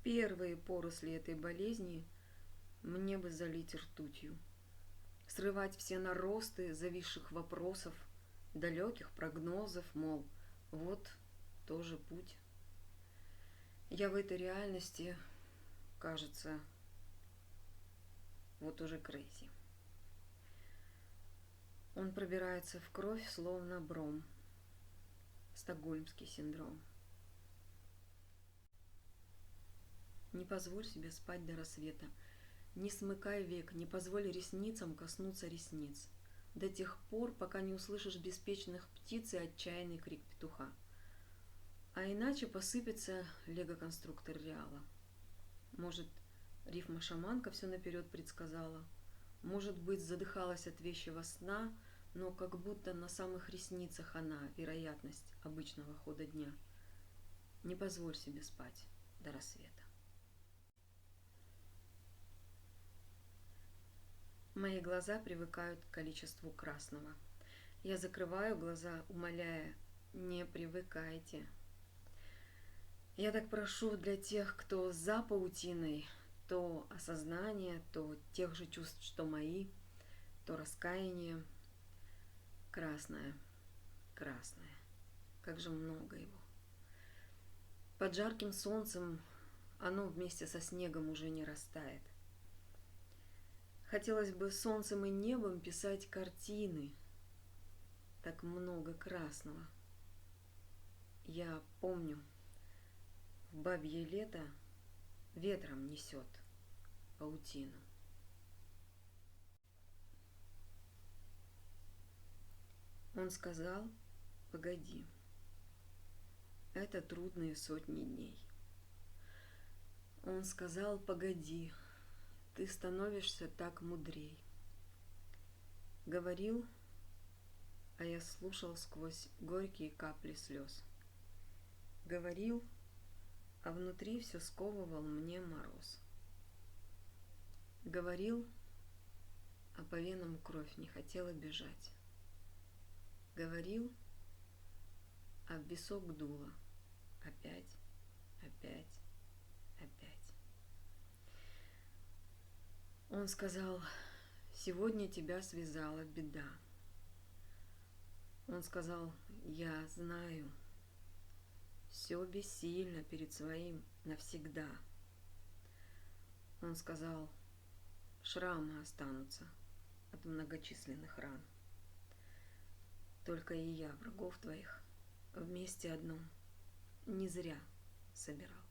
Первые поросли этой болезни мне бы залить ртутью, срывать все наросты зависших вопросов, далеких прогнозов, мол, вот тоже путь. Я в этой реальности, кажется, вот уже крейзи. Он пробирается в кровь, словно бром. Стокгольмский синдром. Не позволь себе спать до рассвета. Не смыкай век, не позволь ресницам коснуться ресниц. До тех пор, пока не услышишь беспечных птиц и отчаянный крик петуха. А иначе посыпется лего-конструктор реала. Может, рифма-шаманка все наперед предсказала. Может быть, задыхалась от вещего сна, но как будто на самых ресницах она, вероятность обычного хода дня. Не позволь себе спать до рассвета. Мои глаза привыкают к количеству красного. Я закрываю глаза, умоляя, не привыкайте. Я так прошу для тех, кто за паутиной, то осознание, то тех же чувств, что мои, то раскаяние. Красное, красное, как же много его. Под жарким солнцем оно вместе со снегом уже не растает. Хотелось бы солнцем и небом писать картины. Так много красного. Я помню, в бабье лето ветром несет паутину. Он сказал, погоди, это трудные сотни дней. Он сказал, погоди, ты становишься так мудрей. Говорил, а я слушал сквозь горькие капли слез. Говорил, а внутри все сковывал мне мороз. Говорил, а по венам кровь не хотела бежать. Говорил, а в висок дуло. Опять, опять, опять. Он сказал, сегодня тебя связала беда. Он сказал, я знаю, все бессильно перед своим навсегда. Он сказал, шрамы останутся от многочисленных ран. Только и я врагов твоих вместе одном не зря собирал.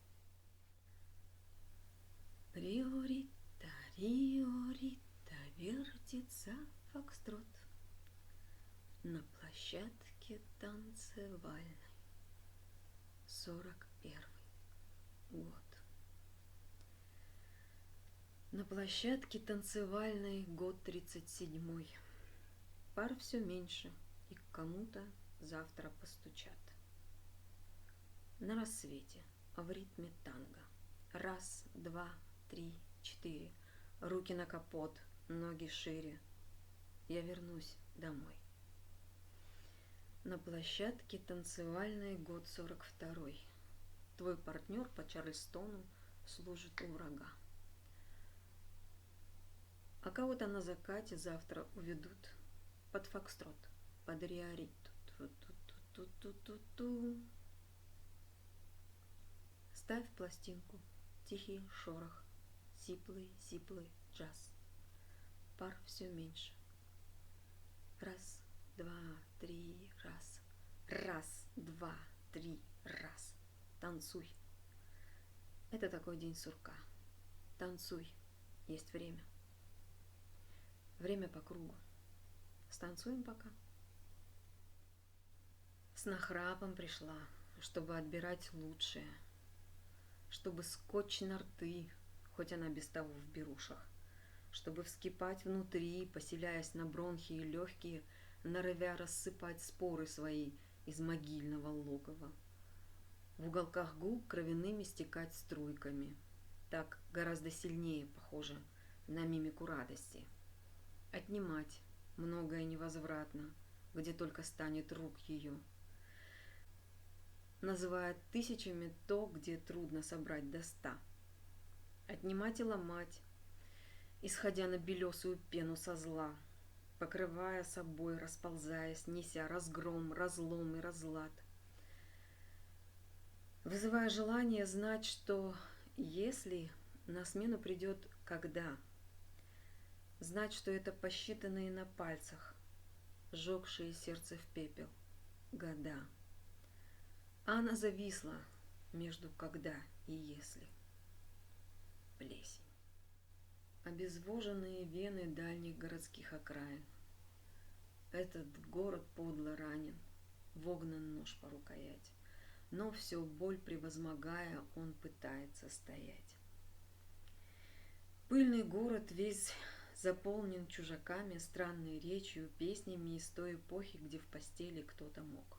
Риорита, Риорита, вертится фокстрот на площадке танцевальной. 41 год. На площадке танцевальной год 37. Пар все меньше, и к кому-то завтра постучат. На рассвете, в ритме танго. Раз, два, три, четыре. Руки на капот, ноги шире. Я вернусь домой. На площадке танцевальной год 42. Твой партнер по Чарльстону служит у врага. А кого-то на закате завтра уведут под фокстрот, под риориту. Ставь пластинку, тихий шорох, сиплый джаз. Пар все меньше. Раз, два, три, раз. Раз, два, три, раз. Танцуй. Это такой день сурка. Танцуй. Есть время. Время по кругу. Станцуем пока. С нахрапом пришла, чтобы отбирать лучшее. Чтобы скотч на рты, хоть она без того в берушах. Чтобы вскипать внутри, поселяясь на бронхи и легкие, норовя рассыпать споры свои из могильного логова. В уголках губ кровяными стекать струйками. Так гораздо сильнее похоже на мимику радости. Отнимать многое невозвратно, где только станет рук ее. Называет тысячами то, где трудно собрать до 100. отнимать и ломать, исходя на белесую пену со зла, покрывая собой, расползаясь, неся разгром, разлом и разлад, вызывая желание знать, что если на смену придет когда, знать, что это посчитанные на пальцах, сжегшие сердце в пепел года. А она зависла между когда и если. Плесень. Обезвоженные вены дальних городских окраин. Этот город подло ранен, вогнан нож по рукоять. Но все боль превозмогая, он пытается стоять. Пыльный город весь заполнен чужаками, странной речью, песнями из той эпохи, где в постели кто-то мог.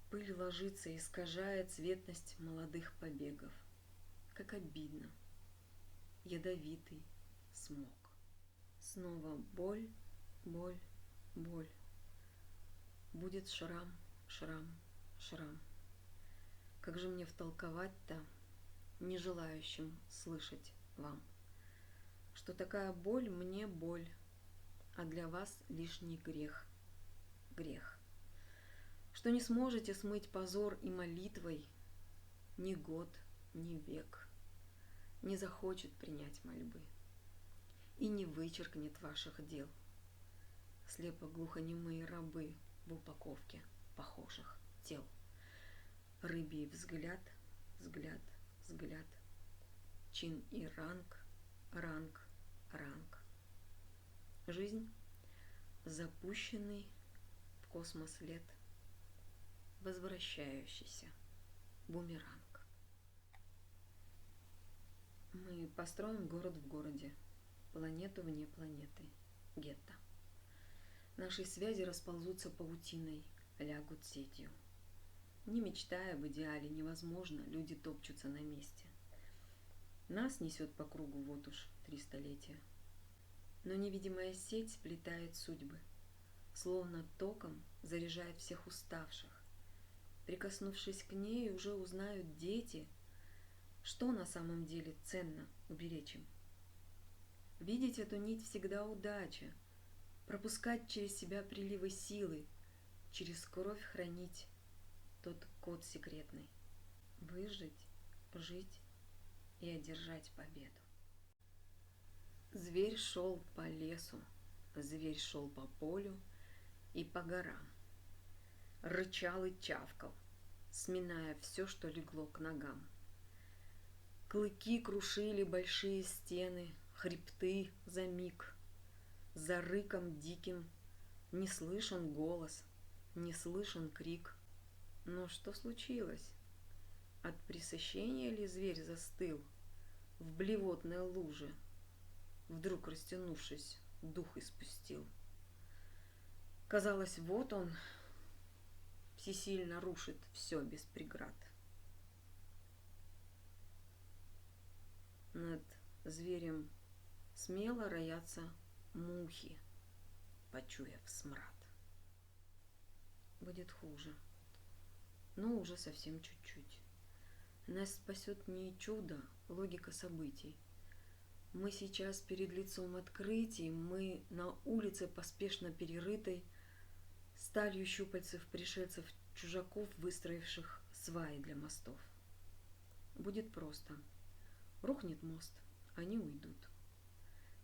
Пыль ложится, искажая цветность молодых побегов. Как обидно. Ядовитый смог. Снова боль, боль, боль. Будет шрам, шрам, шрам. Как же мне втолковать-то, не желающим слышать вам, что такая боль мне боль, а для вас лишний грех, грех, что не сможете смыть позор и молитвой ни год, ни век, не захочет принять мольбы и не вычеркнет ваших дел, слепо-глухонемые рабы в упаковке похожих тел. Рыбий взгляд, взгляд, взгляд, чин и ранг, ранг, ранг. Жизнь — запущенный в космос лет, возвращающийся бумеранг. Мы построим город в городе, планету вне планеты, гетто. Наши связи расползутся паутиной, лягут сетью. Не мечтая об идеале, невозможно, люди топчутся на месте. Нас несет по кругу вот уж 3 столетия. Но невидимая сеть сплетает судьбы, словно током заряжает всех уставших. Прикоснувшись к ней, уже узнают дети, что на самом деле ценно уберечь им. Видеть эту нить всегда удача, пропускать через себя приливы силы, через кровь хранить тот код секретный. Выжить, жить и одержать победу. Зверь шел по лесу, зверь шел по полю и по горам. Рычал и чавкал, сминая все, что легло к ногам. Клыки крушили большие стены, хребты за миг. За рыком диким не слышен голос, не слышен крик. Но что случилось? От пресыщения ли зверь застыл в блевотной луже, вдруг растянувшись, дух испустил? Казалось, вот он всесильно рушит все без преград. Над зверем смело роятся мухи, почуяв смрад. Будет хуже, но уже совсем чуть-чуть. Нас спасет не чудо, логика событий. Мы сейчас перед лицом открытий, мы на улице, поспешно перерытой сталью щупальцев пришельцев, чужаков, выстроивших сваи для мостов. Будет просто. Рухнет мост, они уйдут.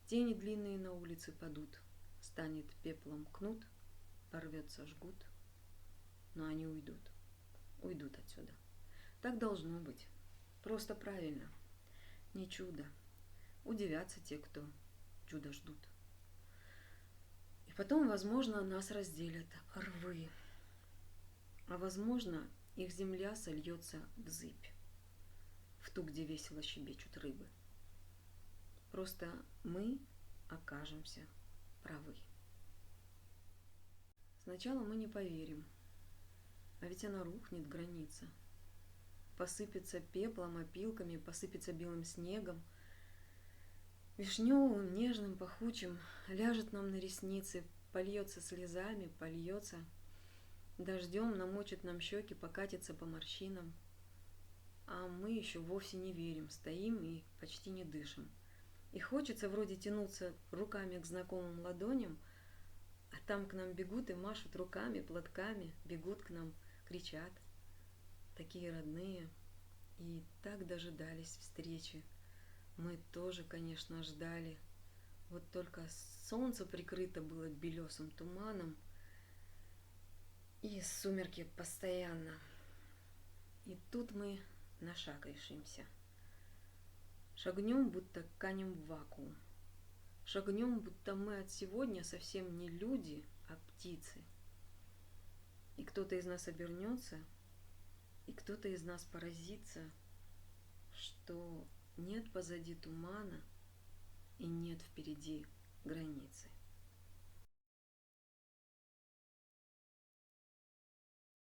Тени длинные на улице падут, станет пеплом кнут, порвется жгут, но они уйдут, уйдут отсюда. Так должно быть, просто правильно, не чудо. Удивятся те, кто чудо ждут. И потом, возможно, нас разделят рвы, а возможно, их земля сольется в зыбь, в ту, где весело щебечут рыбы. Просто мы окажемся правы. Сначала мы не поверим, а ведь она рухнет, граница. Посыпется пеплом, опилками, посыпется белым снегом, вишневым, нежным, пахучим, ляжет нам на ресницы, польется слезами, польется дождем, намочит нам щеки, покатится по морщинам. а мы еще вовсе не верим, стоим и почти не дышим. И хочется вроде тянуться руками к знакомым ладоням, а там к нам бегут и машут руками, платками, бегут к нам, кричат. Такие родные. И так дожидались встречи. Мы тоже, конечно, ждали. Вот только солнце прикрыто было белесым туманом, и сумерки постоянно. И тут мы на шаг решимся. Шагнем, будто канем в вакуум. Шагнем, будто мы от сегодня совсем не люди, а птицы. И кто-то из нас обернется, и кто-то из нас поразится, что нет позади тумана и нет впереди границы.